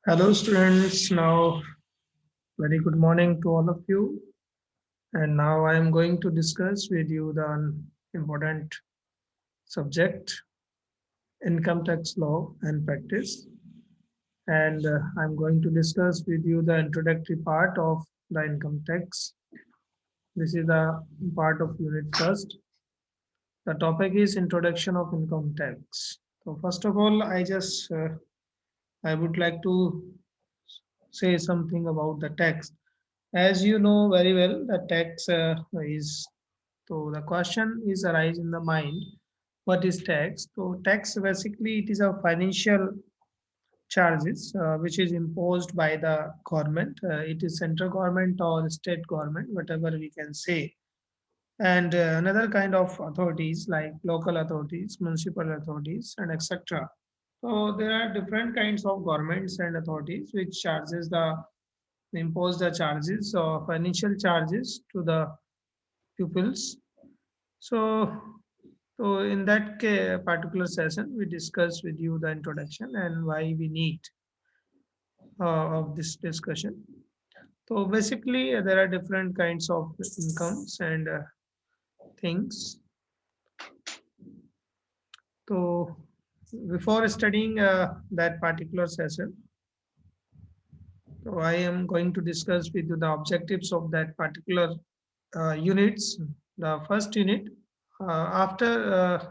Hello students, now very good morning to all of you. And now I am going to discuss with you the important subject, income tax law and practice. And I'm going to discuss with you the introductory part of the income tax. This is the part of unit first. The topic is introduction of income tax. So first of all, I would like to say something about the tax. As you know very well, the tax is so the question is arise in the mind. What is tax? So tax basically it is a financial charges which is imposed by the government. It is central government or state government, whatever we can say. And another kind of authorities like local authorities, municipal authorities, and etc. So there are different kinds of governments and authorities which charges the impose the charges or financial charges to the pupils. So, so in that particular session, we discuss with you the introduction and why we need of this discussion. So basically, there are different kinds of incomes and things. So before studying that particular session, so I am going to discuss with you the objectives of that particular units. The first unit, after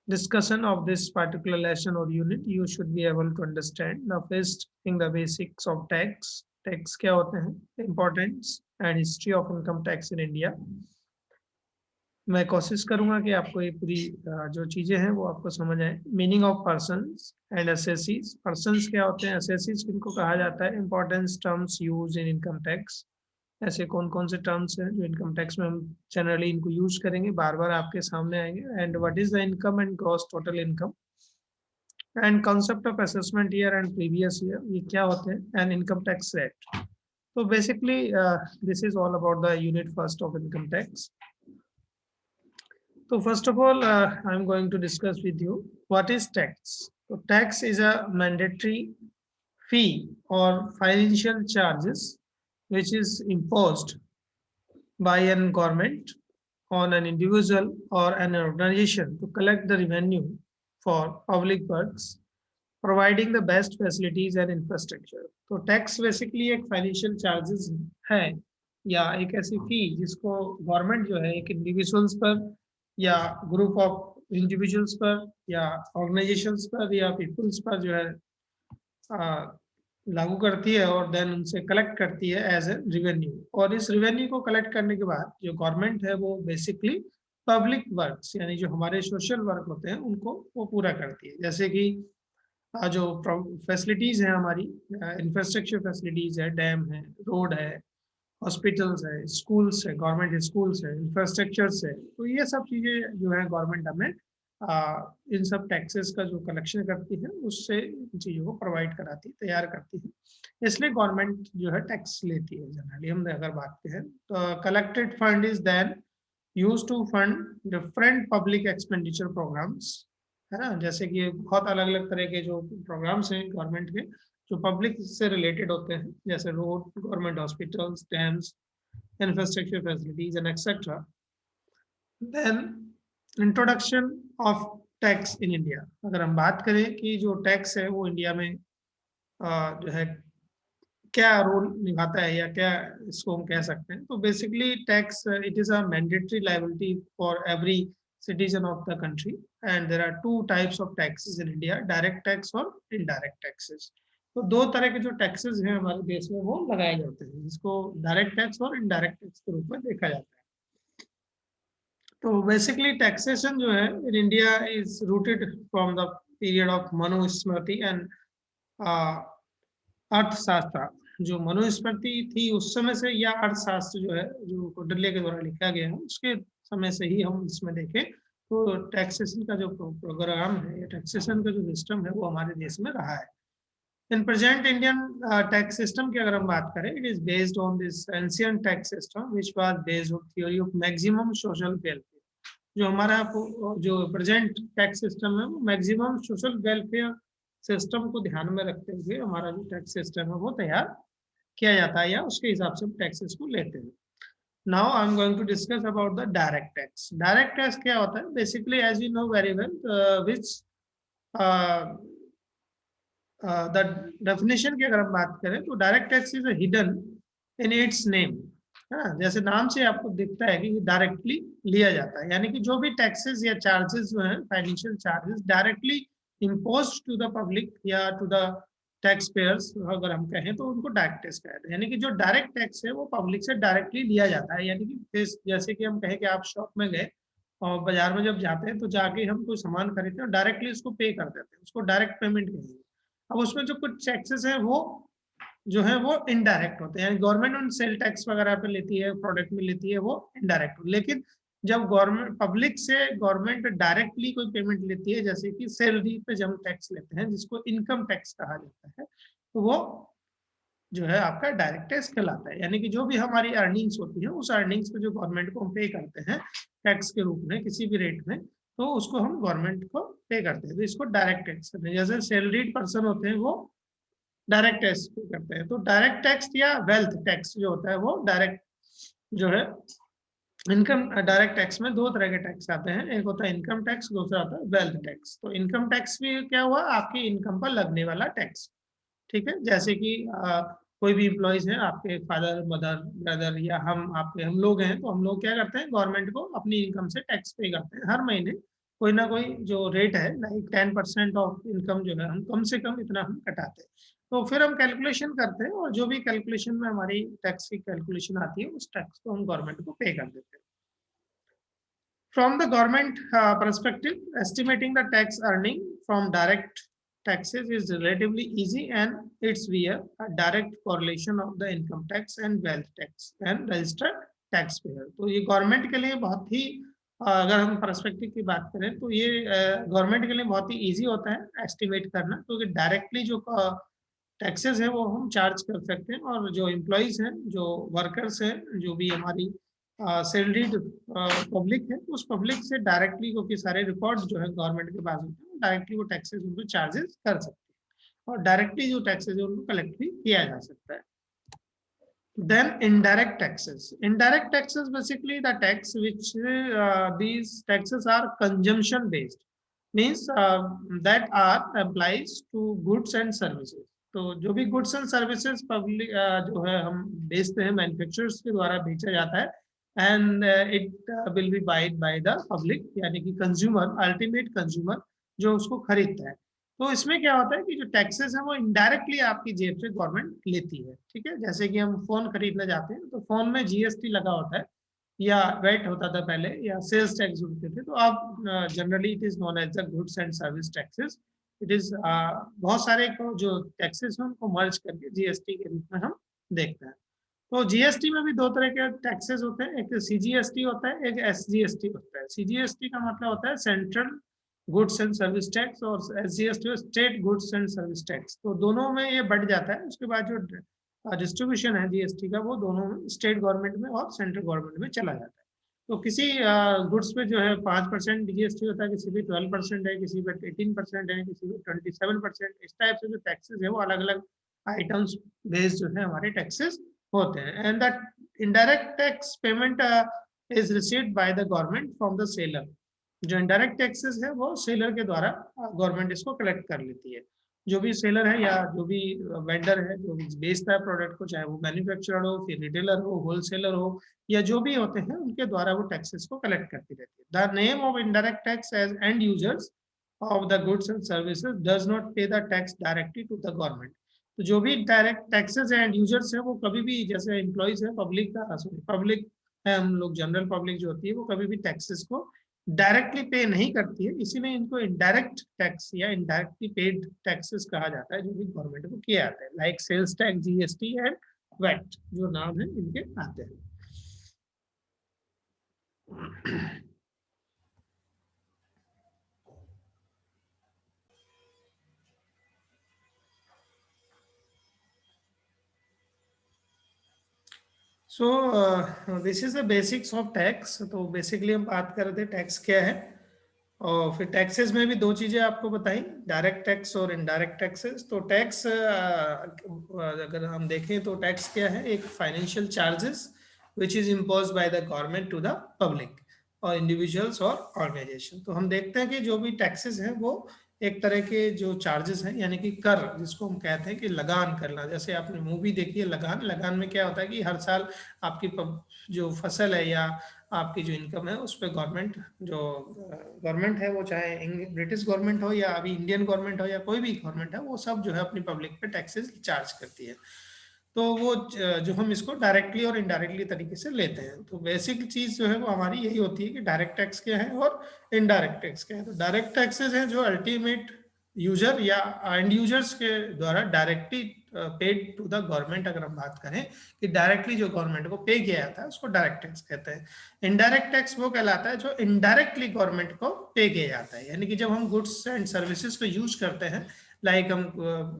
discussion of this particular lesson or unit, you should be able to understand the first thing, the basics of tax. Tax क्या होते हैं, importance and history of income tax in India. मैं कोशिश करूंगा कि आपको ये पूरी जो चीजें हैं वो आपको समझ आए. Meaning of persons and assessees. Persons क्या होते हैं, एसेसीज किनको कहा जाता है, importance terms use in income tax. ऐसे कौन कौन से टर्म्स हैं जो इनकम टैक्स में हम जनरली इनको यूज करेंगे, बार बार आपके सामने आएंगे. And what is the income and gross total income and concept of assessment year and previous year, ये क्या होते हैं, एंड इनकम टैक्स रेट. तो basically this is all about the unit first of income tax. So first of all, I'm going to discuss with you what is tax. So tax is a mandatory fee or financial charges which is imposed by an government on an individual or an organization to collect the revenue for public works, providing the best facilities and infrastructure. तो tax basically एक financial charges है या एक ऐसी फी जिसको government जो है एक इंडिविजुअल्स पर या ग्रुप ऑफ इंडिविजुअल्स पर या ऑर्गेनाइजेशंस पर या पीपल्स पर जो है लागू करती है और देन उनसे कलेक्ट करती है एज ए रिवेन्यू. और इस रिवेन्यू को कलेक्ट करने के बाद जो गवर्नमेंट है वो बेसिकली पब्लिक वर्क्स यानी जो हमारे सोशल वर्क होते हैं उनको वो पूरा करती है. जैसे कि जो फैसिलिटीज है हमारी, इंफ्रास्ट्रक्चर फैसिलिटीज है, डैम है, रोड है, हॉस्पिटल्स है, स्कूल्स है, गवर्नमेंट स्कूल्स है, इंफ्रास्ट्रक्चर्स है. तो ये सब चीज़ें जो है गवर्नमेंट हमें इन सब टैक्सेस का जो कलेक्शन करती है उससे इन चीज़ों को प्रोवाइड कराती है, तैयार करती है. इसलिए गवर्नमेंट जो है टैक्स लेती है. जनरली हम अगर बात करें तो collected fund is then use to fund different public expenditure programmes, है ना. जैसे कि बहुत अलग अलग तरह के जो प्रोग्राम्स हैं गवर्नमेंट के जो पब्लिक से रिलेटेड होते हैं, जैसे road, government hospitals, dams, infrastructure facilities and etcetera. Then introduction of tax in India. अगर हम बात करें कि जो टैक्स है वो इंडिया में जो है क्या रोल निभाता है या क्या इसको हम कह सकते हैं, तो basically tax it is a mandatory liability for every citizen of the country, and there are two types of taxes in India, direct tax और indirect taxes. तो दो तरह के जो टैक्सेस हैं हमारे देश में वो लगाए जाते हैं, जिसको डायरेक्ट टैक्स और इनडायरेक्ट टैक्स के रूप में देखा जाता है. तो बेसिकली टैक्सेशन जो है in India is rooted from the period of Manusmriti and अर्थशास्त्र. जो मनुस्मृति थी उस समय से या अर्थशास्त्र जो है जो कौटिल्य के द्वारा लिखा गया है उसके समय से ही हम इसमें देखें तो टैक्सेशन का जो प्रोग्राम है या टैक्सेशन का जो सिस्टम है वो हमारे देश में रहा है. In present Indian tax system की अगर हम बात करें, it is based on this ancient tax system which was based on theory of maximum social welfare. जो हमारा जो प्रेजेंट टैक्स सिस्टम है वो मैक्सिमम सोशल वेलफेयर सिस्टम को ध्यान में रखते हुए हमारा जो टैक्स सिस्टम है वो तैयार किया जाता है या उसके हिसाब से हम टैक्सेस को लेते हैं। Now I am going to discuss about the direct tax. Direct tax क्या होता है? Basically as you know very well which the definition की अगर हम बात करें तो direct tax is hidden in its name. जैसे नाम से आपको दिखता है कि डायरेक्टली लिया जाता है, यानी कि जो भी टैक्सेस या चार्जेस जो है financial charges directly impose to the public या टू द टैक्स पेयर्स अगर हम कहें तो उनको डायरेक्ट टैक्स कहते हैं। यानी कि जो डायरेक्ट टैक्स है वो पब्लिक से डायरेक्टली लिया जाता है। यानी कि जैसे कि हम कहें कि आप शॉप में गए और बाजार में जब जाते हैं तो जाके हम कोई सामान खरीदते हैं और डायरेक्टली उसको पे कर देते हैं, उसको डायरेक्ट पेमेंट कहेंगे। अब उसमें जो कुछ टैक्सेस है वो जो है वो इनडायरेक्ट होते हैं, गवर्नमेंट उन सेल टैक्स वगैरह पे लेती है, प्रोडक्ट में लेती है, वो इनडायरेक्ट। लेकिन जब गवर्नमेंट पब्लिक से गवर्नमेंट डायरेक्टली कोई पेमेंट लेती है, जैसे कि सैलरी पे जब टैक्स लेते हैं जिसको इनकम टैक्स कहा जाता है, तो वो जो है आपका डायरेक्ट टैक्स कहलाता है। यानी कि जो भी हमारी अर्निंग्स होती है उस अर्निंग्स को जो गवर्नमेंट को हम पे करते हैं टैक्स के रूप में किसी भी रेट में, तो उसको हम गवर्नमेंट को पे करते हैं, तो इसको डायरेक्ट टैक्स करते हैं। जैसे सैलरीड पर्सन होते हैं वो डायरेक्ट टैक्स पे करते हैं। तो डायरेक्ट टैक्स या वेल्थ टैक्स जो होता है वो डायरेक्ट जो है इनकम डायरेक्ट टैक्स में दो तरह के टैक्स आते हैं, एक होता है इनकम टैक्स, दूसरा होता है वेल्थ टैक्स। तो इनकम टैक्स भी क्या हुआ? आपकी इनकम पर लगने वाला टैक्स। ठीक है, जैसे कि कोई भी इम्प्लॉइज हैं आपके, फादर मदर ब्रदर या हम लोग हैं, तो हम लोग क्या करते हैं गवर्नमेंट को अपनी इनकम से टैक्स पे करते हैं हर महीने। कोई ना कोई जो रेट है लाइक 10% ऑफ इनकम जो है हम कम से कम इतना हम कटाते हैं। तो फिर हम कैलकुलेशन करते हैं और जो भी कैलकुलेशन में हमारी टैक्स की कैलकुलेशन आती है उस टैक्स को हम गवर्नमेंट को पे कर देते हैं। From the government perspective, estimating the tax earning from direct taxes is relatively easy, and it's via a direct correlation of the income tax and wealth tax and registered taxpayer। तो ये government के लिए बहुत ही अगर हम perspective की बात करें तो ये गवर्नमेंट के लिए बहुत ही इजी होता है एस्टिमेट करना, क्योंकि डायरेक्टली जो टैक्सेस है वो हम चार्ज कर सकते हैं, और जो एम्प्लॉयज हैं, जो वर्कर्स हैं, जो भी हमारी सैलरीड पब्लिक है, उस पब्लिक से डायरेक्टली, क्योंकि सारे रिकॉर्ड जो है गवर्नमेंट के पास होते हैं, डायरेक्टली वो टैक्सेस उनको चार्जेस कर सकते हैं और डायरेक्टली जो टैक्सेस है उनको कलेक्ट भी किया जा सकता है। Then indirect taxes. Indirect taxes basically the tax which these taxes are consumption based, means that are applies to goods and services। तो जो भी गुड्स एंड सर्विसेज पब्लिक जो है हम बेचते हैं, मैन्युफैक्चरर्स के द्वारा बेचा जाता है, and it will be wide by the public, यानी कि कंज्यूमर, अल्टीमेट कंज्यूमर जो उसको खरीदता है। तो इसमें क्या होता है कि जो टैक्सेस है वो इनडायरेक्टली आपकी जेब से गवर्नमेंट लेती है। ठीक है, जैसे कि हम फोन खरीदने जाते हैं तो फोन में जीएसटी लगा होता है या वेट होता था पहले, या सेल्स टैक्स होते थे। तो अब generally it is known as the goods and service taxes. It is बहुत सारे को जो टैक्सेस हैं उनको मर्ज करके जीएसटी के रूप में हम देखते हैं। तो जीएसटी में भी दो तरह के टैक्सेस होते हैं, एक सीजीएसटी होता है, एक एसजीएसटी होता है। सीजीएसटी का मतलब होता है central goods and service tax, और SGST state goods and service tax. तो दोनों में ये बढ़ जाता है। उसके बाद जो डिस्ट्रीब्यूशन है जीएसटी का वो दोनों में स्टेट गवर्नमेंट में और सेंट्रल गवर्नमेंट में चला जाता है। तो किसी गुड्स पे जो है 5% जीएसटी होता है, किसी पे 12% है, किसी पे 18% है, किसी पे 27%। इस टाइप से जो टैक्सेस है वो अलग अलग आइटम्स बेस्ड जो है हमारे टैक्सेस होते हैं। And that indirect tax payment is received by the government from the seller. जो इनडायरेक्ट टैक्सेस है वो सेलर के द्वारा गवर्नमेंट इसको कलेक्ट कर लेती है। जो भी सेलर है या जो भी वेंडर है जो भी बेचता है प्रोडक्ट को, चाहे वो मैन्युफैक्चरर हो, फिर रिटेलर हो, होलसेलर हो, या जो भी होते हैं उनके द्वारा वो टैक्सेस को कलेक्ट करती रहती है। The name of indirect tax as end users of the goods and services does not pay the tax directly to the government. तो जो भी डायरेक्ट टैक्सेस है एंड यूजर्स है वो कभी भी, जैसे एम्प्लॉइज है पब्लिक का, सॉरी पब्लिक है, हम लोग जनरल पब्लिक जो होती है वो कभी भी टैक्सेस को डायरेक्टली पे नहीं करती है, इसीलिए इनको इनडायरेक्ट टैक्स या इनडायरेक्टली पेड टैक्सेस कहा जाता है जो भी गवर्नमेंट को किया जाता है, like sales tax, GST and VAT जो नाम है इनके आते हैं। So this is the basics of tax. तो बेसिकली हम बात कर रहे थे टैक्स क्या है, और फिर टैक्सेस में भी दो चीजें आपको बताई, डायरेक्ट टैक्स और इनडायरेक्ट टैक्सेस। तो टैक्स अगर हम देखें तो टैक्स क्या है, एक financial charges which is impose by the government to the public और इंडिविजुअल्स और ऑर्गेनाइजेशन। तो हम देखते हैं कि जो भी टैक्सेस हैं वो एक तरह के जो चार्जेस हैं, यानी कि कर, जिसको हम कहते हैं कि लगान करना। जैसे आपने मूवी देखी है लगान, लगान में क्या होता है कि हर साल आपकी जो फसल है या आपकी जो इनकम है उस पर गवर्नमेंट, जो गवर्नमेंट है वो चाहे ब्रिटिश गवर्नमेंट हो या अभी इंडियन गवर्नमेंट हो या कोई भी गवर्नमेंट है, वो सब जो है अपनी पब्लिक पे टैक्सेस चार्ज करती है। तो वो जो हम इसको डायरेक्टली और इनडायरेक्टली तरीके से लेते हैं। तो बेसिक चीज जो है वो हमारी यही होती है कि डायरेक्ट टैक्स क्या है और इनडायरेक्ट टैक्स क्या है। तो डायरेक्ट टैक्सेस हैं जो अल्टीमेट यूजर या एंड यूजर्स के द्वारा directly paid to the government. अगर हम बात करें कि डायरेक्टली जो गवर्नमेंट को पे किया जाता है उसको डायरेक्ट टैक्स कहते हैं। इनडायरेक्ट टैक्स वो कहलाता है जो इनडायरेक्टली गवर्नमेंट को पे किया जाता है, यानी कि जब हम गुड्स एंड सर्विसेज को यूज करते हैं, लाइक हम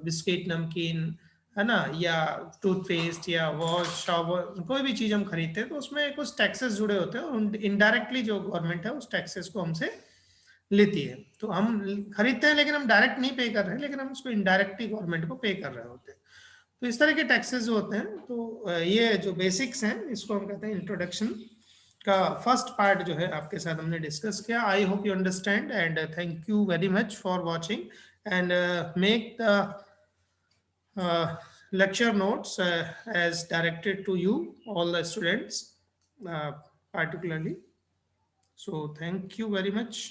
बिस्किट, नमकीन, है ना, या टूथपेस्ट या वॉश शावर, कोई भी चीज हम खरीदते हैं तो उसमें कुछ टैक्सेस जुड़े होते हैं और इनडायरेक्टली जो गवर्नमेंट है उस टैक्सेस को हमसे लेती है। तो हम खरीदते हैं लेकिन हम डायरेक्ट नहीं पे कर रहे हैं, लेकिन हम उसको इनडायरेक्टली गवर्नमेंट को पे कर रहे होते हैं। तो इस तरह के टैक्सेस जो होते हैं, तो ये जो बेसिक्स हैं इसको हम कहते हैं इंट्रोडक्शन का फर्स्ट पार्ट जो है आपके साथ हमने डिस्कस किया। I hope you understand and thank you very much for watching and make the lecture notes as directed to you, all the students particularly. So thank you very much.